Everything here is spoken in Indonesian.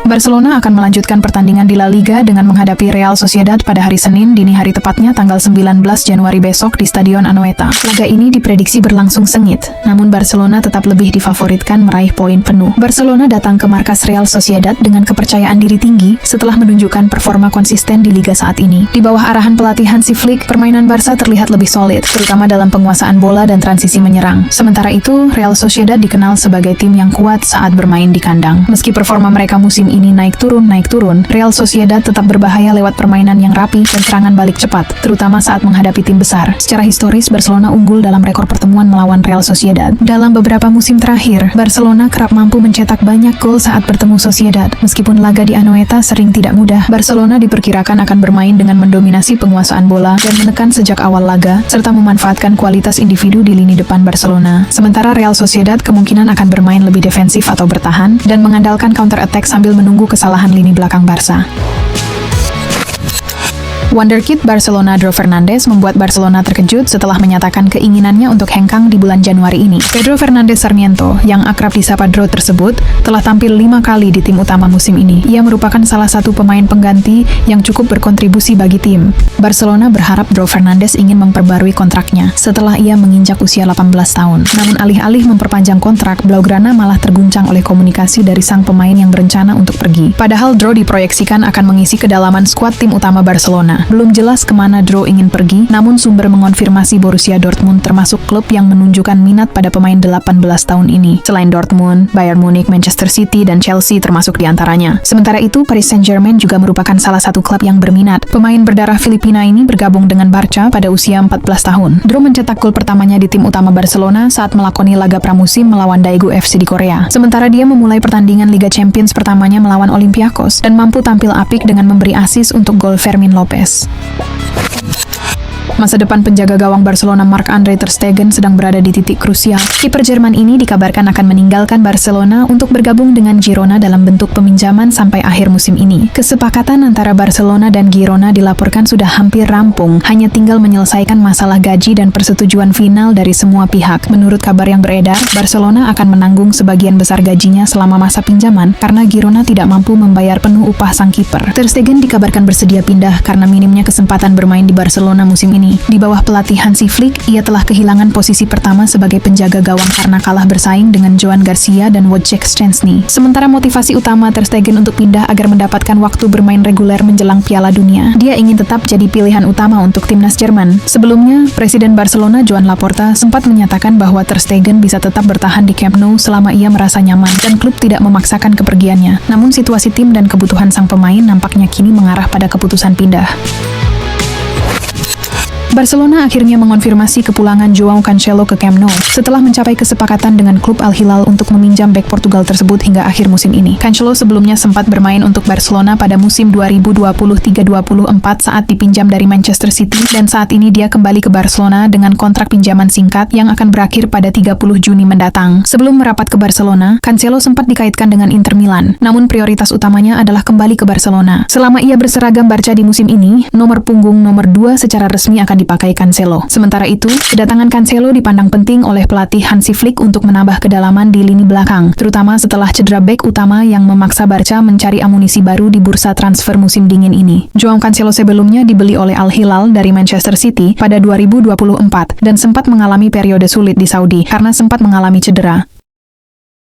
Barcelona akan melanjutkan pertandingan di La Liga dengan menghadapi Real Sociedad pada hari Senin dini hari, tepatnya tanggal 19 Januari besok di Stadion Anoeta. Laga ini diprediksi berlangsung sengit, namun Barcelona tetap lebih difavoritkan meraih poin penuh. Barcelona datang ke markas Real Sociedad dengan kepercayaan diri tinggi setelah menunjukkan performa konsisten di Liga saat ini. Di bawah arahan pelatih Hansi Flick, permainan Barca terlihat lebih solid, terutama dalam penguasaan bola dan transisi menyerang. Sementara itu, Real Sociedad dikenal sebagai tim yang kuat saat bermain di kandang. Meski performa mereka musim ini naik turun, Real Sociedad tetap berbahaya lewat permainan yang rapi dan serangan balik cepat, terutama saat menghadapi tim besar. Secara historis, Barcelona unggul dalam rekor pertemuan melawan Real Sociedad. Dalam beberapa musim terakhir, Barcelona kerap mampu mencetak banyak gol saat bertemu Sociedad. Meskipun laga di Anoeta sering tidak mudah, Barcelona diperkirakan akan bermain dengan mendominasi penguasaan bola dan menekan sejak awal laga, serta memanfaatkan kualitas individu di lini depan Barcelona. Sementara Real Sociedad kemungkinan akan bermain lebih defensif atau bertahan dan mengandalkan counter attack sambil menunggu kesalahan lini belakang Barca. Wonderkid Barcelona Dro Fernandes membuat Barcelona terkejut setelah menyatakan keinginannya untuk hengkang di bulan Januari ini. Pedro Fernandes Sarmiento, yang akrab disapa Dro tersebut, telah tampil 5 kali di tim utama musim ini. Ia merupakan salah satu pemain pengganti yang cukup berkontribusi bagi tim. Barcelona berharap Dro Fernandes ingin memperbarui kontraknya setelah ia menginjak usia 18 tahun. Namun alih-alih memperpanjang kontrak, Blaugrana malah terguncang oleh komunikasi dari sang pemain yang berencana untuk pergi. Padahal Dro diproyeksikan akan mengisi kedalaman skuad tim utama Barcelona. Belum jelas kemana Dro ingin pergi, namun sumber mengonfirmasi Borussia Dortmund termasuk klub yang menunjukkan minat pada pemain 18 tahun ini. Selain Dortmund, Bayern Munich, Manchester City, dan Chelsea termasuk diantaranya. Sementara itu, Paris Saint-Germain juga merupakan salah satu klub yang berminat. Pemain berdarah Filipina ini bergabung dengan Barca pada usia 14 tahun. Dro mencetak gol pertamanya di tim utama Barcelona saat melakoni laga pramusim melawan Daegu FC di Korea. Sementara dia memulai pertandingan Liga Champions pertamanya melawan Olympiakos dan mampu tampil apik dengan memberi assist untuk gol Fermin Lopez. Masa depan penjaga gawang Barcelona Marc-Andre ter Stegen sedang berada di titik krusial. Kiper Jerman ini dikabarkan akan meninggalkan Barcelona untuk bergabung dengan Girona dalam bentuk peminjaman sampai akhir musim ini. Kesepakatan antara Barcelona dan Girona dilaporkan sudah hampir rampung, hanya tinggal menyelesaikan masalah gaji dan persetujuan final dari semua pihak. Menurut kabar yang beredar, Barcelona akan menanggung sebagian besar gajinya selama masa pinjaman karena Girona tidak mampu membayar penuh upah sang kiper. Ter Stegen dikabarkan bersedia pindah karena minimnya kesempatan bermain di Barcelona musim ini. Di bawah pelatih Hansi Flick, ia telah kehilangan posisi pertama sebagai penjaga gawang karena kalah bersaing dengan Joan Garcia dan Wojciech Szczęsny. Sementara motivasi utama Ter Stegen untuk pindah agar mendapatkan waktu bermain reguler menjelang Piala Dunia. Dia ingin tetap jadi pilihan utama untuk timnas Jerman. Sebelumnya, Presiden Barcelona Joan Laporta sempat menyatakan bahwa Ter Stegen bisa tetap bertahan di Camp Nou selama ia merasa nyaman dan klub tidak memaksakan kepergiannya. Namun situasi tim dan kebutuhan sang pemain nampaknya kini mengarah pada keputusan pindah. Barcelona akhirnya mengonfirmasi kepulangan Joao Cancelo ke Camp Nou setelah mencapai kesepakatan dengan klub Al Hilal untuk meminjam bek Portugal tersebut hingga akhir musim ini. Cancelo sebelumnya sempat bermain untuk Barcelona pada musim 2023-24 saat dipinjam dari Manchester City, dan saat ini dia kembali ke Barcelona dengan kontrak pinjaman singkat yang akan berakhir pada 30 Juni mendatang. Sebelum merapat ke Barcelona, Cancelo sempat dikaitkan dengan Inter Milan, namun prioritas utamanya adalah kembali ke Barcelona. Selama ia berseragam Barca di musim ini, nomor punggung nomor 2 secara resmi akan dipakai Cancelo. Sementara itu, kedatangan Cancelo dipandang penting oleh pelatih Hansi Flick untuk menambah kedalaman di lini belakang, terutama setelah cedera bek utama yang memaksa Barca mencari amunisi baru di bursa transfer musim dingin ini. Joao Cancelo sebelumnya dibeli oleh Al Hilal dari Manchester City pada 2024 dan sempat mengalami periode sulit di Saudi karena sempat mengalami cedera.